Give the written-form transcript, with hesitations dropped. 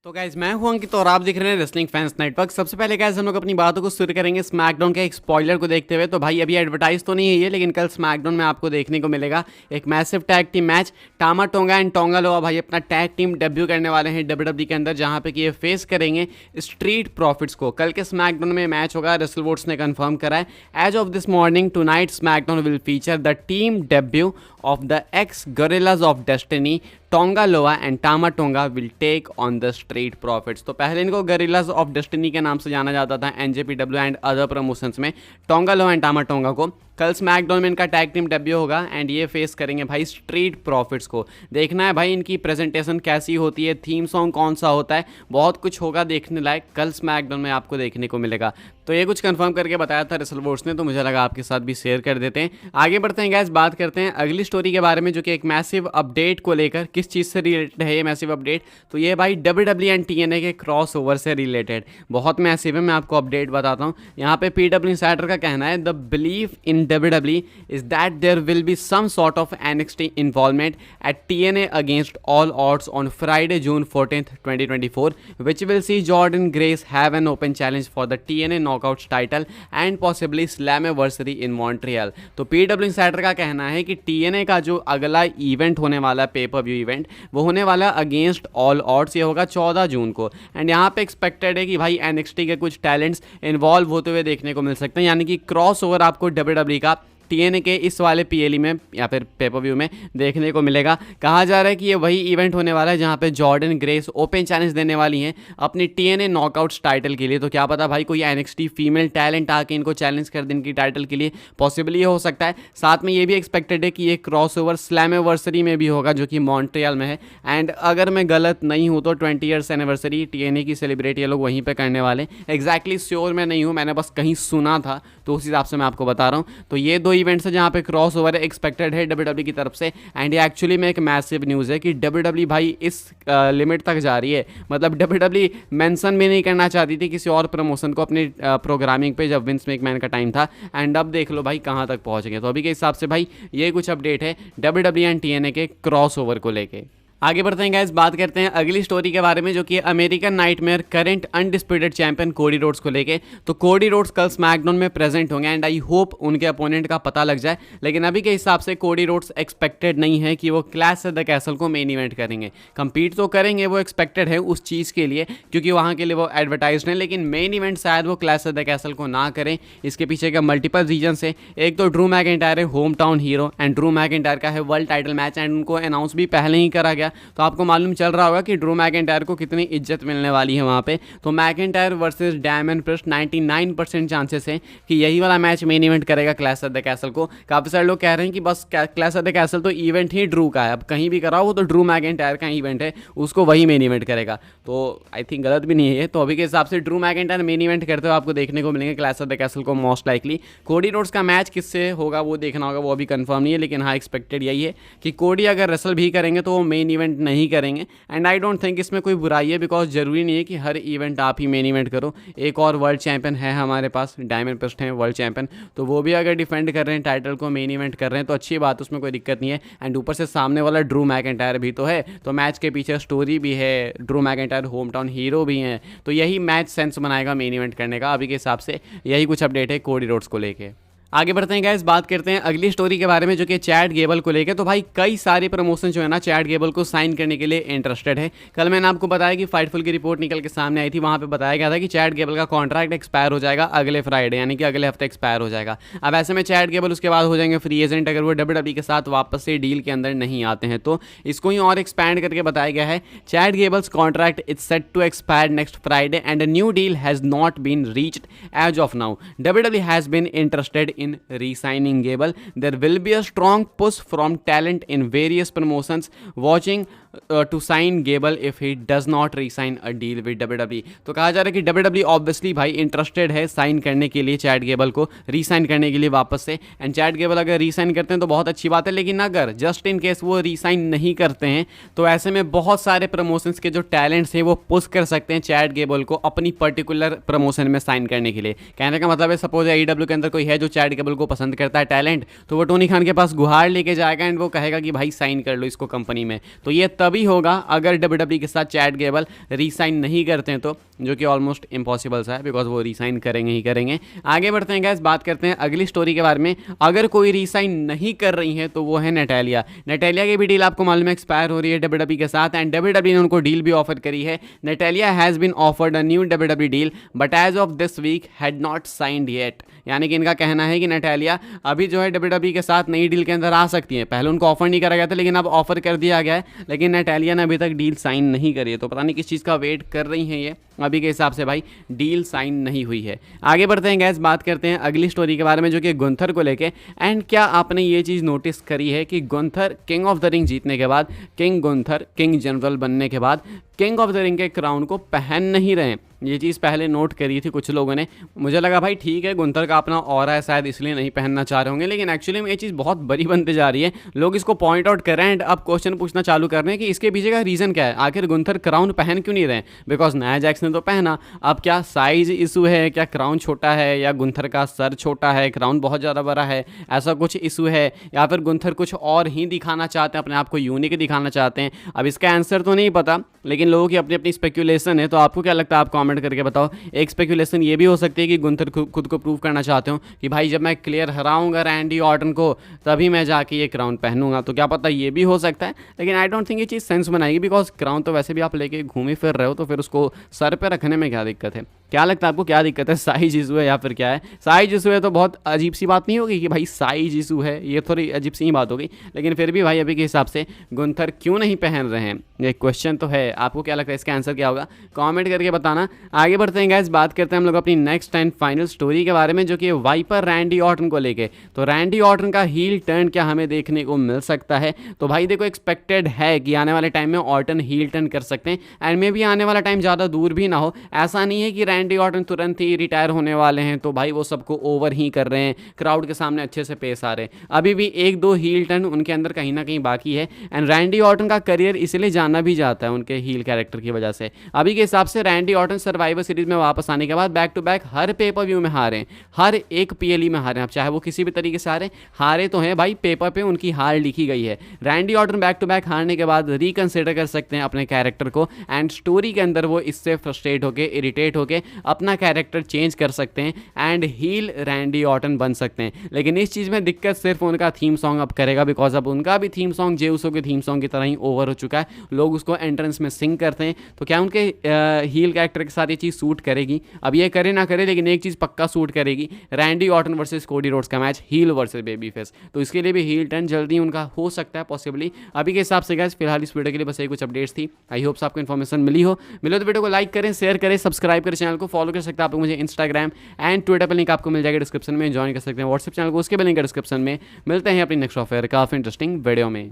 तो गाइज मैं हूं अंकित और आप देख रहे हैं रेसलिंग फैंस नेटवर्क। सबसे पहले गाइज हम लोग अपनी बातों को शुरू करेंगे स्मैकडाउन के एक स्पॉइलर को देखते हुए। तो भाई अभी एडवर्टाइज तो नहीं है ये, लेकिन कल स्मैकडाउन में आपको देखने को मिलेगा एक massive tag team match. टामा tonga and tonga लोआ भाई अपना टैग टीम डेब्यू करने वाले हैं डब्ल्यूडब्ल्यूई के अंदर, जहां पे कि ये फेस करेंगे स्ट्रीट प्रॉफिट्स को। कल के स्मैकडाउन में मैच होगा, रेसल वोट्स ने कंफर्म करा है। As of this morning tonight SmackDown will feature the team debut of the ex-Gorillas of Destiny, Tonga Loa and Tama Tonga will take on the Street Profits. तो पहले इनको gorillas of destiny के नाम से जाना जाता था एनजेपीडब्ल्यू एंड अदर प्रमोशंस में। Tonga Loa and Tama tonga को कल स्मैकडाउन में इनका टैग टीम डेब्यू होगा एंड ये फेस करेंगे भाई स्ट्रीट प्रॉफिट्स को। देखना है भाई इनकी प्रेजेंटेशन कैसी होती है, थीम सॉन्ग कौन सा होता है, बहुत कुछ होगा देखने लायक कल स्मैकडाउन में आपको देखने को मिलेगा। तो ये कुछ कंफर्म करके बताया था रेसल वोट्स ने, तो मुझे लगा आपके साथ भी शेयर कर देते हैं। आगे बढ़ते हैं गैस, बात करते हैं अगली स्टोरी के बारे में, जो कि एक मैसिव अपडेट को लेकर। किस चीज़ से रिलेटेड है ये मैसिव अपडेट? तो ये भाई डब्ल्यूडब्ल्यूई एंड टीएनए के क्रॉस ओवर से रिलेटेड बहुत मैसिव है। मैं आपको अपडेट बताता हूँ। यहाँ पे पीडब्ल्यू इनसाइडर का कहना है the belief in WWE is that there will be some sort of NXT involvement at TNA against all odds on Friday, June 14th, 2024, which will see Jordan Grace have an open challenge for the TNA Knockouts title and possibly Slammiversary in Montreal। तो PW Insider का कहना है कि TNA का जो अगला event होने वाला पे पर व्यू इवेंट, वो होने वाला अगेंस्ट ऑल ऑड्स। ये होगा 14 जून को एंड यहाँ पे एक्सपेक्टेड है कि भाई NXT के कुछ टैलेंट्स इन्वॉल्व होते हुए देखने को मिल सकते हैं, यानी कि क्रॉस ओवर आपको डब्ल्यूडब्ल्यूई का टीएनए के इस वाले पीएलई में या फिर पेपर व्यू में देखने को मिलेगा। कहा जा रहा है कि ये वही इवेंट होने वाला है जहां पे जॉर्डन ग्रेस ओपन चैलेंज देने वाली हैं अपनी टीएनए नॉकआउट्स टाइटल के लिए। तो क्या पता भाई कोई एनएक्सटी फीमेल टैलेंट आके इनको चैलेंज कर दे इनकी टाइटल के लिए, पॉसिबली हो सकता है। साथ में ये भी एक्सपेक्टेड है कि ये क्रॉस ओवर स्लैमिवर्सरी में भी होगा, जो कि मॉन्ट्रियल में है। एंड अगर मैं गलत नहीं हूँ तो 20 ईयर्स एनिवर्सरी टीएनए की सेलिब्रेट ये लोग वहीं पर करने वाले। एग्जैक्टली श्योर मैं नहीं हूँ, मैंने बस कहीं सुना था, तो उस हिसाब से मैं आपको बता रहा हूँ। तो ये दो इवेंट्स है जहाँ पे क्रॉस ओवर एक्सपेक्टेड है डब्ल्यूडब्ल्यूई की तरफ से। एंड ये एक्चुअली में एक मैसिव न्यूज़ है कि डब्ल्यूडब्ल्यूई भाई इस लिमिट तक जा रही है। मतलब डब्ल्यूडब्ल्यूई मेंशन भी नहीं करना चाहती थी किसी और प्रमोशन को अपनी प्रोग्रामिंग पे जब विंस मैकमैन का टाइम था, एंड अब देख लो भाई कहाँ तक पहुँच गए। तो अभी के हिसाब से भाई ये कुछ अपडेट है डब्ल्यूडब्ल्यूई एंड टीएनए के क्रॉस ओवर को लेके। आगे बढ़ते हैं गाइस, बात करते हैं अगली स्टोरी के बारे में, जो कि American nightmare current undisputed champion Cody Rhodes को लेके। तो कोडी रोड्स कल स्मैकडाउन में प्रेजेंट होंगे एंड आई होप उनके अपोनेंट का पता लग जाए। लेकिन अभी के हिसाब से कोडी रोड्स एक्सपेक्टेड नहीं है कि वो क्लैश एट द कैसल को मेन इवेंट करेंगे। कंपीट तो करेंगे, वो एक्सपेक्टेड है उस चीज़ के लिए क्योंकि वहाँ के लिए वो एडवर्टाइज हैं, लेकिन मेन इवेंट शायद वो क्लैश एट द कैसल को ना करें। इसके पीछे का मल्टीपल रीजन है। एक तो ड्रू मैकिंटायर है home town hero and Drew McIntyre का है वर्ल्ड टाइटल मैच एंड उनको अनाउंस भी पहले ही करा गया। तो आपको मालूम चल रहा होगा कि ड्रू मैकिंटायर को कितनी इज्जत मिलने वाली है वहाँ पे। तो McIntyre versus Damon priest 99% chances हैं कि यही वाला मैच मेन इवेंट करेगा क्लैश एट द कैसल को। काफ़ी सारे लोग कह रहे हैं कि बस क्लैश एट द कैसल तो इवेंट ही ड्रू का है, अब कहीं भी कराओ वो तो ड्रू मैकिंटायर का इवेंट है, उसको वही मेन इवेंट करेगा। तो आई थिंक गलत भी नहीं है। तो अभी के हिसाब से ड्रू मैकिंटायर मेन इवेंट करते हुए आपको देखने को मिलेंगे क्लैश एट द कैसल को मोस्ट लाइकली। कोडी रोड्स का मैच किससे होगा वो देखना होगा, वो अभी कंफर्म नहीं है, लेकिन हाँ एक्सपेक्टेड यही है कि कोडी अगर रेसल भी करेंगे तो वो मेन इवेंट नहीं करेंगे। एंड आई डोंट थिंक इसमें कोई बुराई है, बिकॉज जरूरी नहीं है कि हर इवेंट आप ही मेन इवेंट करो। एक और वर्ल्ड चैंपियन है हमारे पास, डायमंड प्रिस्ट हैं वर्ल्ड चैंपियन, तो वो भी अगर डिफेंड कर रहे हैं टाइटल को, मेन इवेंट कर रहे हैं तो अच्छी बात, उसमें कोई दिक्कत नहीं है। एंड ऊपर से सामने वाला ड्रू मैकिंटायर भी तो है, तो मैच के पीछे स्टोरी भी है, Drew McIntyre home town hero भी हैं, तो यही मैच सेंस बनाएगा मेन इवेंट करने का। अभी के हिसाब से यही कुछ अपडेट है कोडी रोड्स को लेके। आगे बढ़ते हैं गाइस, बात करते हैं अगली स्टोरी के बारे में, जो कि चैड गेबल को लेकर। तो भाई कई सारे प्रमोशन जो है ना चैड गेबल को साइन करने के लिए इंटरेस्टेड है। कल मैंने आपको बताया कि फाइटफुल की रिपोर्ट निकल के सामने आई थी, वहाँ पे बताया गया था कि चैड गेबल का कॉन्ट्रैक्ट एक्सपायर हो जाएगा अगले फ्राइडे, यानी कि अगले हफ्ते एक्सपायर हो जाएगा। अब ऐसे में चैड गेबल उसके बाद हो जाएंगे फ्री एजेंट अगर वो डब्ल्यूडब्ल्यूई के साथ वापस से डील के अंदर नहीं आते हैं। तो इसको ही और एक्सपैंड करके बताया गया है Chad Gable's contract is set to expire next Friday and a new deal has not been reached as of now. WWE has been interested in resign Gable. There will be a strong push from talent in various promotions watching to sign Gable if he does not re-sign a deal with WWE। तो कहा जा रहा है कि WWE obviously भाई interested है sign करने के लिए चैड गेबल को, रीसाइन करने के लिए वापस से। एंड चैड गेबल अगर रीसाइन करते हैं तो बहुत अच्छी बात है, लेकिन अगर जस्ट इन केस वो रीसाइन नहीं करते हैं तो ऐसे में बहुत सारे प्रमोशंस के जो टैलेंट्स हैं वो पुश कर सकते हैं चैड गेबल को अपनी पर्टिकुलर प्रमोशन में साइन करने के लिए। कहने का मतलब है सपोज AEW के अंदर कोई है जो चैड गेबल को पसंद करता है टैलेंट, तो वो टोनी खान के पास गुहार लेके जाएगा एंड वो कहेगा कि भाई साइन कर लो इसको कंपनी में। तो ये तभी होगा अगर WWE के साथ चैट गेबल रीसाइन नहीं करते हैं तो, जो कि ऑलमोस्ट इम्पॉसिबल सा है बिकॉज वो रीसाइन करेंगे ही करेंगे। आगे बढ़ते हैं गाइस, बात करते हैं अगली स्टोरी के बारे में। अगर कोई रीसाइन नहीं कर रही है तो वो है नटालिया। नटालिया की भी डील आपको मालूम है एक्सपायर हो रही है WWE के साथ एंड WWE ने उनको डील भी ऑफर करी है। Natalya has been offered a new WWE deal but as of this week had not signed yet. यानी कि इनका कहना है कि नटालिया अभी जो है WWE के साथ नई डील के अंदर आ सकती है। पहले उनको ऑफर नहीं करा गया था लेकिन अब ऑफर कर दिया गया है, लेकिन नटालिया ने अभी तक डील साइन नहीं करी है। तो पता नहीं किस चीज़ का वेट कर रही हैं ये, अभी के हिसाब से भाई डील साइन नहीं हुई है। आगे बढ़ते हैं गैस, बात करते हैं अगली स्टोरी के बारे में जो कि गुंथर को लेके। एंड क्या आपने ये चीज़ नोटिस करी है कि Gunther king of the ring जीतने के बाद, किंग गुंथर किंग जनरल बनने के बाद किंग ऑफ द रिंग के क्राउन को पहन नहीं रहे। ये चीज़ पहले नोट करी थी कुछ लोगों ने। मुझे लगा भाई ठीक है गुंथर का अपना ऑरा है शायद इसलिए नहीं पहनना चाह रहे होंगे, लेकिन एक्चुअली में ये चीज़ बहुत बड़ी बनते जा रही है। लोग इसको पॉइंट आउट कर रहे हैं एंड अब क्वेश्चन पूछना चालू कर रहे हैं कि इसके पीछे का रीज़न क्या है, आखिर गुंथर क्राउन पहन क्यों नहीं रहे। बिकॉज नाया जैक्स ने तो पहना, अब क्या साइज इशू है, क्या क्राउन छोटा है, या गुंथर का सर छोटा है, क्राउन बहुत ज़्यादा बड़ा है, ऐसा कुछ इशू है, या फिर गुंथर कुछ और ही दिखाना चाहते हैं, अपने आप को यूनिक दिखाना चाहते हैं। अब इसका आंसर तो नहीं पता, लेकिन लोगों की अपनी अपनी स्पेक्यूलेशन है। तो आपको क्या लगता है, आप कमेंट करके बताओ। एक स्पेक्यूलेशन ये भी हो सकती है कि गुंथर खुद को प्रूव करना चाहते हो कि भाई जब मैं क्लियर हराऊंगा रैंडी ऑर्टन को तभी मैं जाके ये क्राउन पहनूंगा। तो क्या पता ये भी हो सकता है, लेकिन आई डोंट थिंक ये चीज़ सेंस बनाएगी बिकॉज क्राउन तो वैसे भी आप लेके घूमे फिर रहे हो, तो फिर उसको सर पे रखने में क्या दिक्कत है। क्या लगता है आपको, क्या दिक्कत है, साइज इशू है या फिर क्या है। साइज इशू है तो बहुत अजीब सी बात नहीं होगी कि भाई साइज इशू है, ये थोड़ी अजीब सी ही बात होगी, लेकिन फिर भी भाई अभी के हिसाब से गुंथर क्यों नहीं पहन रहे हैं, ये क्वेश्चन तो है। आपको क्या लगता है इसका आंसर क्या होगा, कमेंट करके बताना। आगे बढ़ते हैं गाइस, बात करते हैं हम लोग अपनी नेक्स्ट एंड फाइनल स्टोरी के बारे में जो कि वाइपर रैंडी ऑर्टन को लेके। तो रैंडी ऑर्टन का हील टर्न क्या हमें देखने को मिल सकता है। तो भाई देखो एक्सपेक्टेड है कि आने वाले टाइम में ऑर्टन हील टर्न कर सकते हैं एंड मे भी आने वाला टाइम ज़्यादा दूर भी ना हो। ऐसा नहीं है कि रैंडी ऑर्टन तुरंत ही रिटायर होने वाले हैं, तो भाई वो सबको ओवर ही कर रहे हैं, क्राउड के सामने अच्छे से पेश आ रहे हैं। अभी भी एक दो हील टर्न उनके अंदर कहीं ना कहीं बाकी है एंड रैंडी ऑर्टन का करियर इसलिए जाना भी जाता है उनके हील कैरेक्टर की वजह से। अभी के हिसाब से रैंडी ऑर्टन सर्वाइवर सीरीज में वापस आने के बाद बैक टू बैक हर पेपर व्यू में हारे हैं, हर एक पीएलई में हारे हैं। अब चाहे वो किसी भी तरीके से हारे तो हैं भाई, पेपर पे उनकी हार लिखी गई है। Randy Orton back to back हारने के बाद रिकंसिडर कर सकते हैं अपने कैरेक्टर को एंड स्टोरी के अंदर वो इससे फ्रस्ट्रेट होके, इरिटेट होके अपना कैरेक्टर चेंज कर सकते हैं एंड हील रैंडी ऑर्टन बन सकते हैं। लेकिन इस चीज़ में दिक्कत सिर्फ उनका थीम सॉन्ग अब करेगा, बिकॉज अब उनका भी थीम सॉन्ग जे उसो के थीम सॉन्ग की तरह ही ओवर हो चुका है। लोग उसको एंट्रेंस में सिंग करते हैं, तो क्या उनके हील कैरेक्टर के साथ ये चीज़ सूट करेगी। अब ये करे ना करे, लेकिन एक चीज़ पक्का सूट करेगी, Randy Orton versus Cody Rhodes का match, heel versus baby face. तो इसके लिए भी हील टर्न जल्दी उनका हो सकता है पॉसिबली। अभी के हिसाब से गाइस फिलहाल इस वीडियो के लिए बस यही कुछ अपडेट्स थी। आई होप्स आपको इन्फॉर्मेशन मिली हो तो वीडियो को लाइक करें, शेयर करें, सब्सक्राइब करें, चैनल को फॉलो कर सकते हैं। आप मुझे इंस्टाग्राम एंड ट्विटर पर लिंक आपको मिल जाएगा डिस्क्रिप्शन में, ज्वाइन कर सकते हैं व्हाट्सएप चैनल को, उसके भी लिंक डिस्क्रिप्शन में। मिलते हैं अपनी नेक्स्ट ऑफर काफ़ी इंटरेस्टिंग वीडियो में।